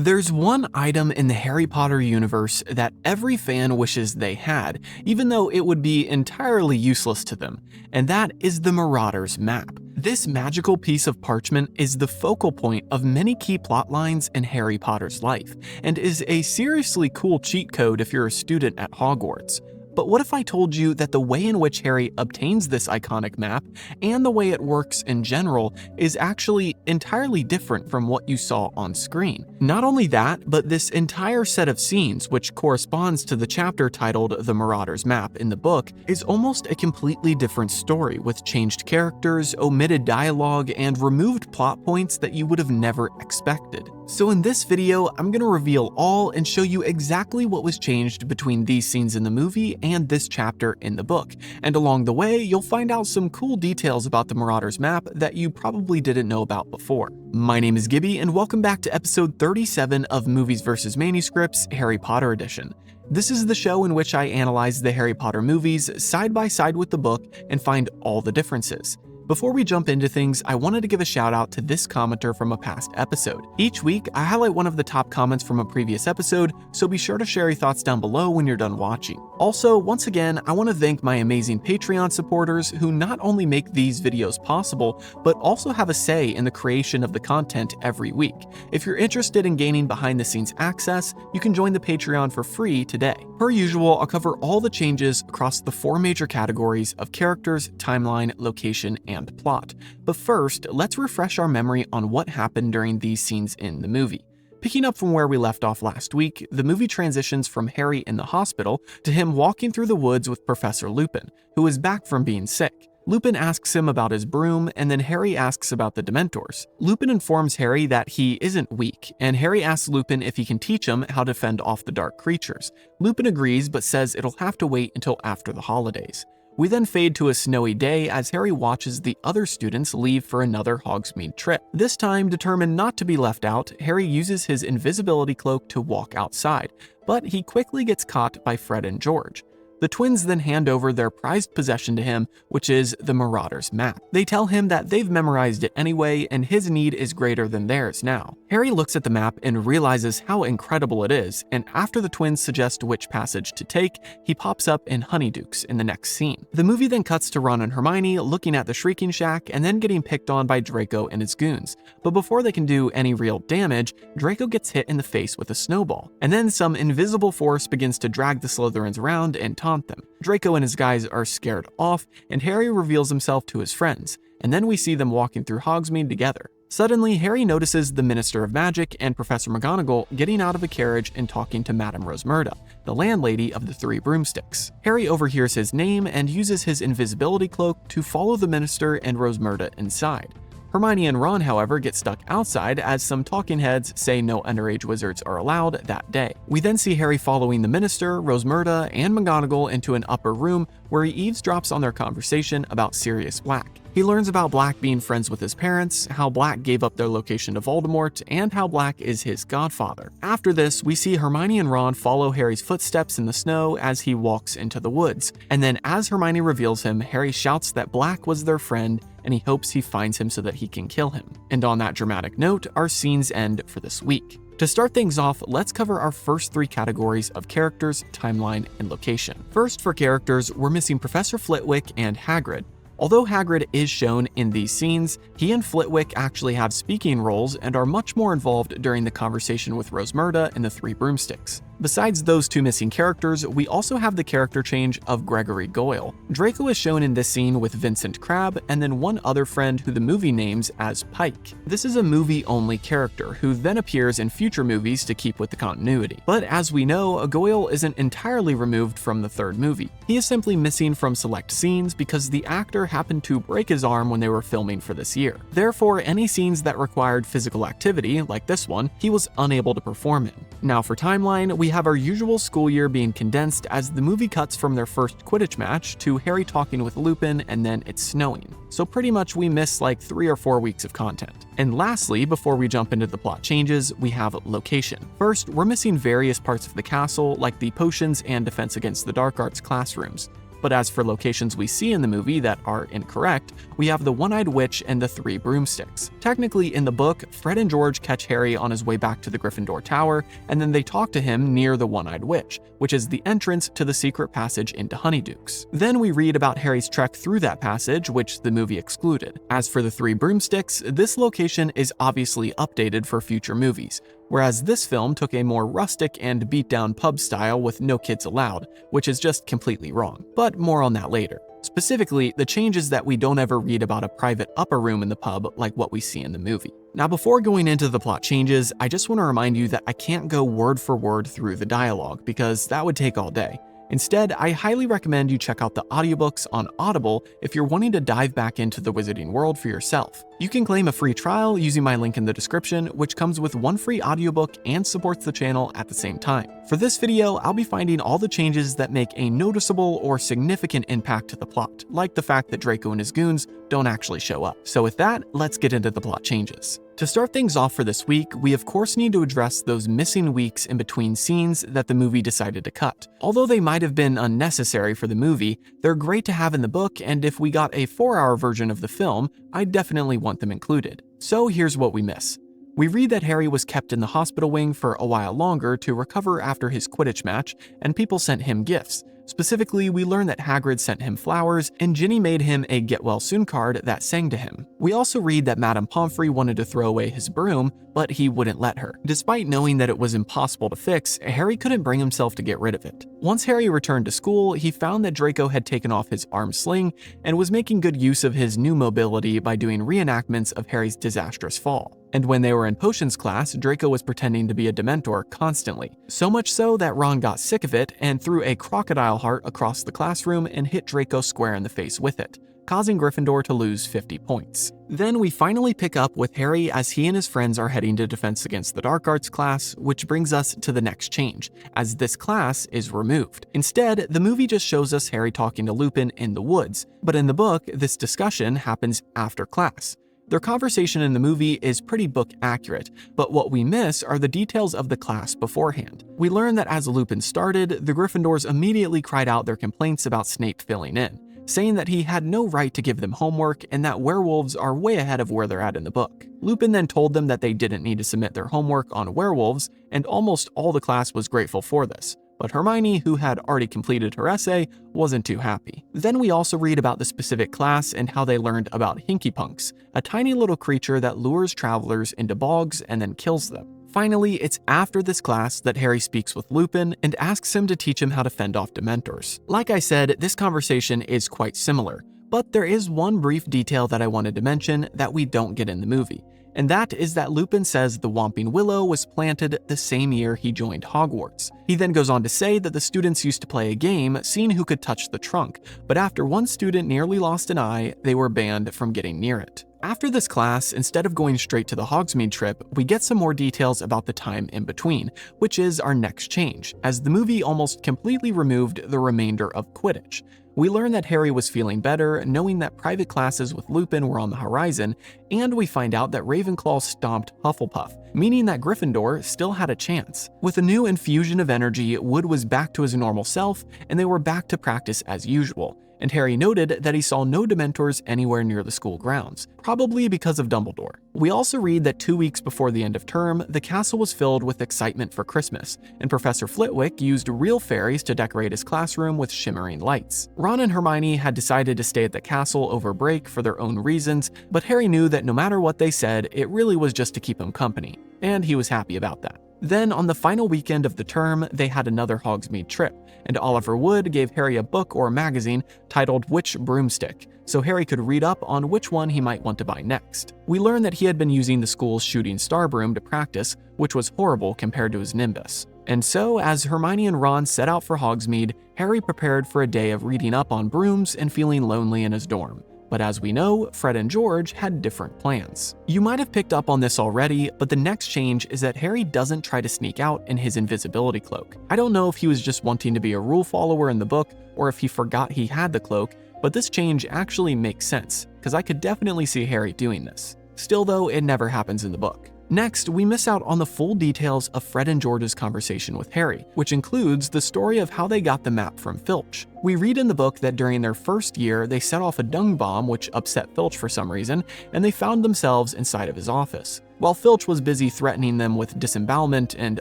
There's one item in the Harry Potter universe that every fan wishes they had, even though it would be entirely useless to them, and that is the Marauder's map. This magical piece of parchment is the focal point of many key plot lines in Harry Potter's life, and is a seriously cool cheat code if you're a student at Hogwarts. But what if I told you that the way in which Harry obtains this iconic map, and the way it works in general, is actually entirely different from what you saw on screen? Not only that, but this entire set of scenes, which corresponds to the chapter titled The Marauder's Map in the book, is almost a completely different story, with changed characters, omitted dialogue, and removed plot points that you would have never expected. So in this video, I'm going to reveal all and show you exactly what was changed between these scenes in the movie and this chapter in the book, and along the way, you'll find out some cool details about the Marauder's map that you probably didn't know about before. My name is Gibby, and welcome back to episode 37 of Movies vs. Manuscripts, Harry Potter Edition. This is the show in which I analyze the Harry Potter movies side by side with the book and find all the differences. Before we jump into things, I wanted to give a shout out to this commenter from a past episode. Each week, I highlight one of the top comments from a previous episode, so be sure to share your thoughts down below when you're done watching. Also, once again, I want to thank my amazing Patreon supporters who not only make these videos possible, but also have a say in the creation of the content every week. If you're interested in gaining behind-the-scenes access, you can join the Patreon for free today. Per usual, I'll cover all the changes across the 4 major categories of characters, timeline, location, and plot. But first, let's refresh our memory on what happened during these scenes in the movie. Picking up from where we left off last week, the movie transitions from Harry in the hospital to him walking through the woods with Professor Lupin, who is back from being sick. Lupin asks him about his broom, and then Harry asks about the Dementors. Lupin informs Harry that he isn't weak, and Harry asks Lupin if he can teach him how to fend off the dark creatures. Lupin agrees, but says it'll have to wait until after the holidays. We then fade to a snowy day as Harry watches the other students leave for another Hogsmeade trip. This time, determined not to be left out, Harry uses his invisibility cloak to walk outside, but he quickly gets caught by Fred and George. The twins then hand over their prized possession to him, which is the Marauder's map. They tell him that they've memorized it anyway, and his need is greater than theirs now. Harry looks at the map and realizes how incredible it is, and after the twins suggest which passage to take, he pops up in Honeydukes in the next scene. The movie then cuts to Ron and Hermione looking at the Shrieking Shack and then getting picked on by Draco and his goons. But before they can do any real damage, Draco gets hit in the face with a snowball, and then some invisible force begins to drag the Slytherins around and taunt them. Draco and his guys are scared off, and Harry reveals himself to his friends, and then we see them walking through Hogsmeade together. Suddenly, Harry notices the Minister of Magic and Professor McGonagall getting out of a carriage and talking to Madame Rosmerta, the landlady of the 3 Broomsticks. Harry overhears his name and uses his invisibility cloak to follow the Minister and Rosmerta inside. Hermione and Ron, however, get stuck outside as some talking heads say no underage wizards are allowed that day. We then see Harry following the Minister, Rosmerta, and McGonagall into an upper room where he eavesdrops on their conversation about Sirius Black. He learns about Black being friends with his parents, how Black gave up their location to Voldemort, and how Black is his godfather. After this, we see Hermione and Ron follow Harry's footsteps in the snow as he walks into the woods. And then as Hermione reveals him, Harry shouts that Black was their friend and he hopes he finds him so that he can kill him. And on that dramatic note, our scenes end for this week. To start things off, let's cover our first 3 categories of characters, timeline, and location. First, for characters, we're missing Professor Flitwick and Hagrid. Although Hagrid is shown in these scenes, he and Flitwick actually have speaking roles and are much more involved during the conversation with Rosmerta and the 3 Broomsticks. Besides those 2 missing characters, we also have the character change of Gregory Goyle. Draco is shown in this scene with Vincent Crabbe and then one other friend who the movie names as Pike. This is a movie-only character who then appears in future movies to keep with the continuity. But as we know, Goyle isn't entirely removed from the 3rd movie. He is simply missing from select scenes because the actor happened to break his arm when they were filming for this year. Therefore, any scenes that required physical activity, like this one, he was unable to perform in. Now for timeline, we have our usual school year being condensed as the movie cuts from their first Quidditch match to Harry talking with Lupin and then it's snowing. So pretty much we miss like 3 or 4 weeks of content. And lastly, before we jump into the plot changes, we have location. First, we're missing various parts of the castle like the potions and defense against the dark arts classrooms. But as for locations we see in the movie that are incorrect, we have the One-Eyed Witch and the Three Broomsticks. Technically, in the book, Fred and George catch Harry on his way back to the Gryffindor Tower, and then they talk to him near the One-Eyed Witch, which is the entrance to the secret passage into Honeydukes. Then we read about Harry's trek through that passage, which the movie excluded. As for the Three Broomsticks, this location is obviously updated for future movies, whereas this film took a more rustic and beat-down pub style with no kids allowed, which is just completely wrong. But more on that later. Specifically, the change is that we don't ever read about a private upper room in the pub like what we see in the movie. Now, before going into the plot changes, I just want to remind you that I can't go word for word through the dialogue because that would take all day. Instead, I highly recommend you check out the audiobooks on Audible if you're wanting to dive back into the wizarding world for yourself. You can claim a free trial using my link in the description, which comes with one free audiobook and supports the channel at the same time. For this video, I'll be finding all the changes that make a noticeable or significant impact to the plot, like the fact that Draco and his goons don't actually show up. So with that, let's get into the plot changes. To start things off for this week, we of course need to address those missing weeks in between scenes that the movie decided to cut. Although they might have been unnecessary for the movie, they're great to have in the book, and if we got a 4-hour version of the film, I'd definitely want them included. So here's what we miss. We read that Harry was kept in the hospital wing for a while longer to recover after his Quidditch match, and people sent him gifts. Specifically, we learn that Hagrid sent him flowers, and Ginny made him a get-well-soon card that sang to him. We also read that Madame Pomfrey wanted to throw away his broom, but he wouldn't let her. Despite knowing that it was impossible to fix, Harry couldn't bring himself to get rid of it. Once Harry returned to school, he found that Draco had taken off his arm sling and was making good use of his new mobility by doing reenactments of Harry's disastrous fall. And when they were in potions class, Draco was pretending to be a Dementor constantly. So much so that Ron got sick of it and threw a crocodile heart across the classroom and hit Draco square in the face with it, causing Gryffindor to lose 50 points. Then we finally pick up with Harry as he and his friends are heading to Defense Against the Dark Arts class, which brings us to the next change, as this class is removed. Instead, the movie just shows us Harry talking to Lupin in the woods, but in the book, this discussion happens after class. Their conversation in the movie is pretty book accurate, but what we miss are the details of the class beforehand. We learn that as Lupin started, the Gryffindors immediately cried out their complaints about Snape filling in, saying that he had no right to give them homework and that werewolves are way ahead of where they're at in the book. Lupin then told them that they didn't need to submit their homework on werewolves, and almost all the class was grateful for this. But Hermione, who had already completed her essay, wasn't too happy. Then we also read about the specific class and how they learned about Hinkypunks, a tiny little creature that lures travelers into bogs and then kills them. Finally, it's after this class that Harry speaks with Lupin and asks him to teach him how to fend off Dementors. Like I said, this conversation is quite similar, but there is one brief detail that I wanted to mention that we don't get in the movie. And that is that Lupin says the Whomping Willow was planted the same year he joined Hogwarts. He then goes on to say that the students used to play a game seeing who could touch the trunk, but after one student nearly lost an eye, they were banned from getting near it. After this class, instead of going straight to the Hogsmeade trip, we get some more details about the time in between, which is our next change, as the movie almost completely removed the remainder of Quidditch. We learn that Harry was feeling better, knowing that private classes with Lupin were on the horizon, and we find out that Ravenclaw stomped Hufflepuff, meaning that Gryffindor still had a chance. With a new infusion of energy, Wood was back to his normal self, and they were back to practice as usual. And Harry noted that he saw no Dementors anywhere near the school grounds, probably because of Dumbledore. We also read that 2 weeks before the end of term, the castle was filled with excitement for Christmas, and Professor Flitwick used real fairies to decorate his classroom with shimmering lights. Ron and Hermione had decided to stay at the castle over break for their own reasons, but Harry knew that no matter what they said, it really was just to keep him company, and he was happy about that. Then, on the final weekend of the term, they had another Hogsmeade trip, and Oliver Wood gave Harry a book or magazine titled Which Broomstick, so Harry could read up on which one he might want to buy next. We learned that he had been using the school's shooting star broom to practice, which was horrible compared to his Nimbus. And so, as Hermione and Ron set out for Hogsmeade, Harry prepared for a day of reading up on brooms and feeling lonely in his dorm. But as we know, Fred and George had different plans. You might have picked up on this already, but the next change is that Harry doesn't try to sneak out in his invisibility cloak. I don't know if he was just wanting to be a rule follower in the book, or if he forgot he had the cloak, but this change actually makes sense, because I could definitely see Harry doing this. Still though, it never happens in the book. Next, we miss out on the full details of Fred and George's conversation with Harry, which includes the story of how they got the map from Filch. We read in the book that during their first year, they set off a dung bomb which upset Filch for some reason, and they found themselves inside of his office. While Filch was busy threatening them with disembowelment and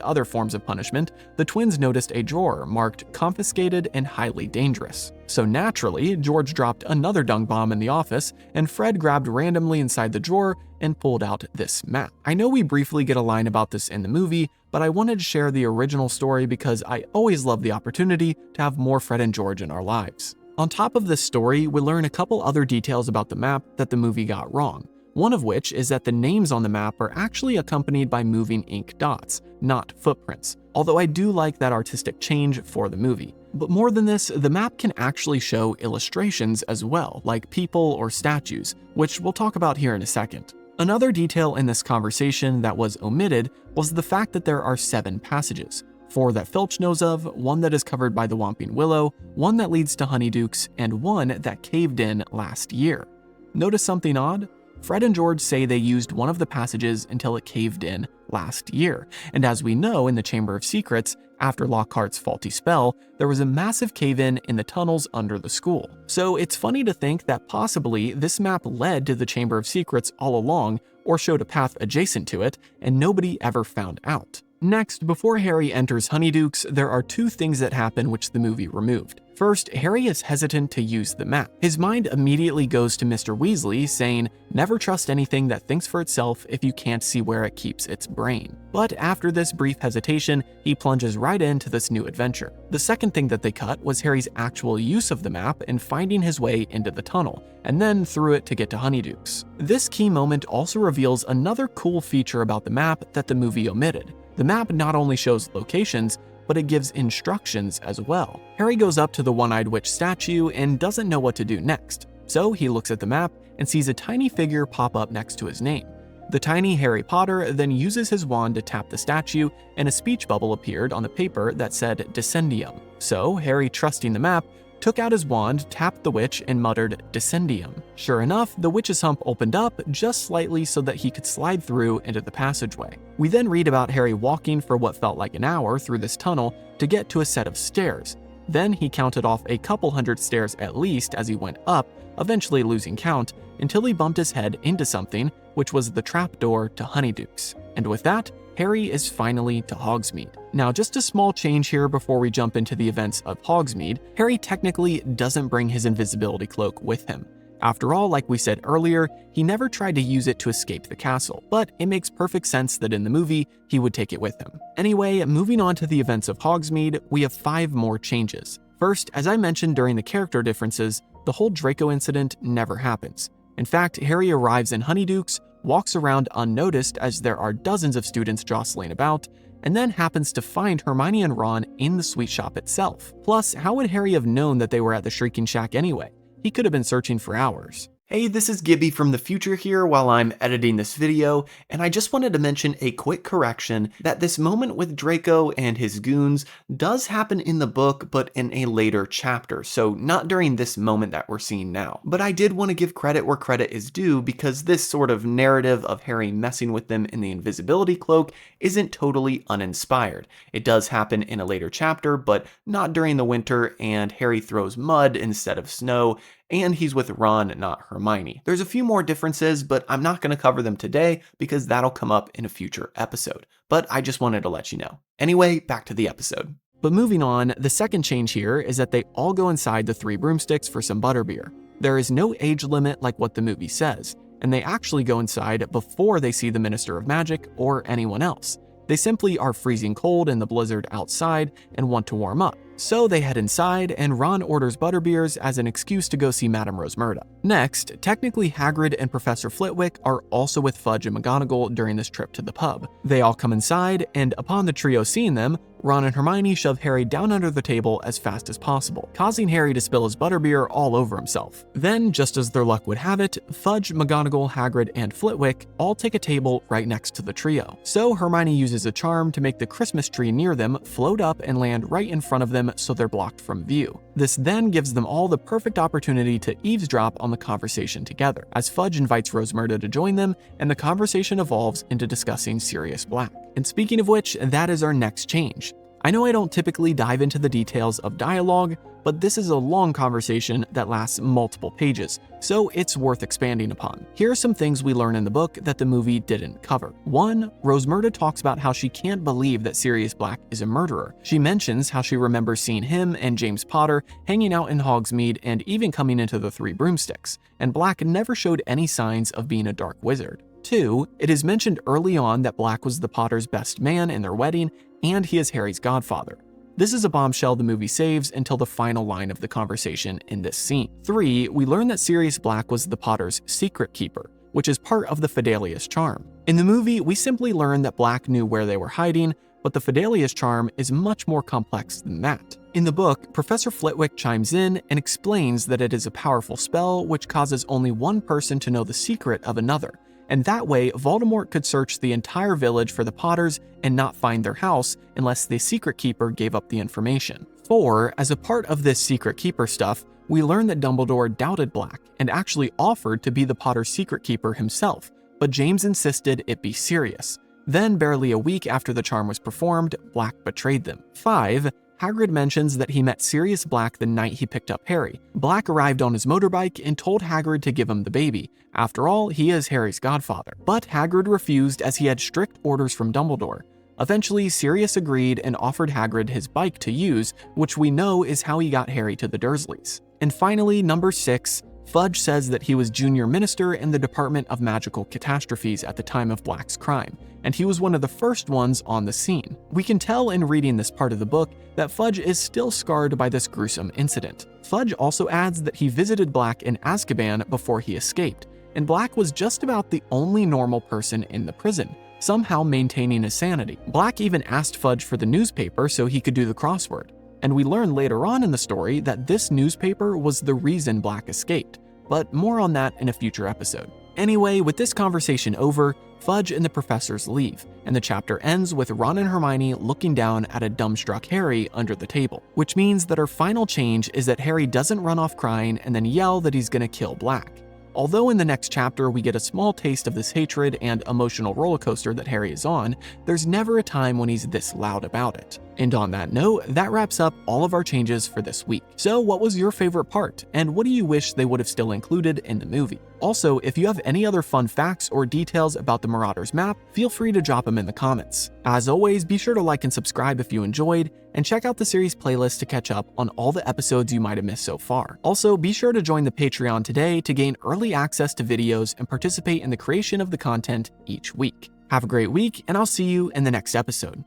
other forms of punishment, the twins noticed a drawer marked confiscated and highly dangerous. So naturally, George dropped another dung bomb in the office, and Fred grabbed randomly inside the drawer and pulled out this map. I know we briefly get a line about this in the movie, but I wanted to share the original story because I always love the opportunity to have more Fred and George in our lives. On top of this story, we learn a couple other details about the map that the movie got wrong. One of which is that the names on the map are actually accompanied by moving ink dots, not footprints, although I do like that artistic change for the movie. But more than this, the map can actually show illustrations as well, like people or statues, which we'll talk about here in a second. Another detail in this conversation that was omitted was the fact that there are 7 passages. 4 that Filch knows of, 1 that is covered by the Whomping Willow, 1 that leads to Honeydukes, and 1 that caved in last year. Notice something odd? Fred and George say they used one of the passages until it caved in last year, and as we know in the Chamber of Secrets, after Lockhart's faulty spell, there was a massive cave-in in the tunnels under the school. So it's funny to think that possibly this map led to the Chamber of Secrets all along, or showed a path adjacent to it, and nobody ever found out. Next, before Harry enters Honeydukes, there are 2 things that happen which the movie removed. First, Harry is hesitant to use the map. His mind immediately goes to Mr. Weasley, saying, "Never trust anything that thinks for itself if you can't see where it keeps its brain." But after this brief hesitation, he plunges right into this new adventure. The second thing that they cut was Harry's actual use of the map and finding his way into the tunnel, and then through it to get to Honeydukes. This key moment also reveals another cool feature about the map that the movie omitted. The map not only shows locations, but it gives instructions as well. Harry goes up to the one-eyed witch statue and doesn't know what to do next. So he looks at the map and sees a tiny figure pop up next to his name. The tiny Harry Potter then uses his wand to tap the statue, and a speech bubble appeared on the paper that said Descendium. So Harry, trusting the map, took out his wand, tapped the witch, and muttered Descendium. Sure enough, the witch's hump opened up just slightly so that he could slide through into the passageway. We then read about Harry walking for what felt like an hour through this tunnel to get to a set of stairs. Then he counted off a couple hundred stairs at least as he went up, eventually losing count, until he bumped his head into something, which was the trapdoor to Honeydukes. And with that, Harry is finally to Hogsmeade. Now, just a small change here before we jump into the events of Hogsmeade. Harry technically doesn't bring his invisibility cloak with him. After all, like we said earlier, he never tried to use it to escape the castle, but it makes perfect sense that in the movie, he would take it with him. Anyway, moving on to the events of Hogsmeade, we have 5 more changes. First, as I mentioned during the character differences, the whole Draco incident never happens. In fact, Harry arrives in Honeydukes, walks around unnoticed as there are dozens of students jostling about, and then happens to find Hermione and Ron in the sweet shop itself. Plus, how would Harry have known that they were at the Shrieking Shack anyway? He could have been searching for hours. Hey, this is Gibby from the future here while I'm editing this video, and I just wanted to mention a quick correction that this moment with Draco and his goons does happen in the book, but in a later chapter, so not during this moment that we're seeing now. But I did want to give credit where credit is due because this sort of narrative of Harry messing with them in the invisibility cloak isn't totally uninspired. It does happen in a later chapter, but not during the winter, and Harry throws mud instead of snow, and he's with Ron, not Hermione. There's a few more differences, but I'm not going to cover them today because that'll come up in a future episode. But I just wanted to let you know. Anyway, back to the episode. But moving on, the second change here is that they all go inside the 3 broomsticks for some butterbeer. There is no age limit like what the movie says, and they actually go inside before they see the Minister of Magic or anyone else. They simply are freezing cold in the blizzard outside and want to warm up. So they head inside, and Ron orders butterbeers as an excuse to go see Madame Rosmerta. Next, technically Hagrid and Professor Flitwick are also with Fudge and McGonagall during this trip to the pub. They all come inside, and upon the trio seeing them, Ron and Hermione shove Harry down under the table as fast as possible, causing Harry to spill his butterbeer all over himself. Then, just as their luck would have it, Fudge, McGonagall, Hagrid, and Flitwick all take a table right next to the trio. So Hermione uses a charm to make the Christmas tree near them float up and land right in front of them them so they're blocked from view. This then gives them all the perfect opportunity to eavesdrop on the conversation together, as Fudge invites Rosmerta to join them, and the conversation evolves into discussing Sirius Black. And speaking of which, that is our next change. I know I don't typically dive into the details of dialogue, but this is a long conversation that lasts multiple pages, so it's worth expanding upon. Here are some things we learn in the book that the movie didn't cover. 1. Rosmerta talks about how she can't believe that Sirius Black is a murderer. She mentions how she remembers seeing him and James Potter hanging out in Hogsmeade and even coming into the Three Broomsticks, and Black never showed any signs of being a dark wizard. 2. It is mentioned early on that Black was the Potters' best man in their wedding, and he is Harry's godfather. This is a bombshell the movie saves until the final line of the conversation in this scene. 3. We learn that Sirius Black was the Potters' secret keeper, which is part of the Fidelius charm. In the movie, we simply learn that Black knew where they were hiding, but the Fidelius charm is much more complex than that. In the book, Professor Flitwick chimes in and explains that it is a powerful spell which causes only one person to know the secret of another, and that way Voldemort could search the entire village for the Potters and not find their house unless the secret keeper gave up the information. 4. As a part of this secret keeper stuff, we learn that Dumbledore doubted Black and actually offered to be the Potter's secret keeper himself, but James insisted it be Sirius. Then, barely a week after the charm was performed, Black betrayed them. 5. Hagrid mentions that he met Sirius Black the night he picked up Harry. Black arrived on his motorbike and told Hagrid to give him the baby. After all, he is Harry's godfather. But Hagrid refused as he had strict orders from Dumbledore. Eventually, Sirius agreed and offered Hagrid his bike to use, which we know is how he got Harry to the Dursleys. And finally, number 6, Fudge says that he was junior minister in the Department of Magical Catastrophes at the time of Black's crime, and he was one of the first ones on the scene. We can tell in reading this part of the book that Fudge is still scarred by this gruesome incident. Fudge also adds that he visited Black in Azkaban before he escaped, and Black was just about the only normal person in the prison, somehow maintaining his sanity. Black even asked Fudge for the newspaper so he could do the crossword. And we learn later on in the story that this newspaper was the reason Black escaped, but more on that in a future episode. Anyway, with this conversation over, Fudge and the professors leave, and the chapter ends with Ron and Hermione looking down at a dumbstruck Harry under the table, which means that our final change is that Harry doesn't run off crying and then yell that he's gonna kill Black. Although in the next chapter we get a small taste of this hatred and emotional roller coaster that Harry is on, there's never a time when he's this loud about it. And on that note, that wraps up all of our changes for this week. So what was your favorite part, and what do you wish they would have still included in the movie? Also, if you have any other fun facts or details about the Marauders map, feel free to drop them in the comments. As always, be sure to like and subscribe if you enjoyed, and check out the series playlist to catch up on all the episodes you might have missed so far. Also, be sure to join the Patreon today to gain early access to videos and participate in the creation of the content each week. Have a great week, and I'll see you in the next episode.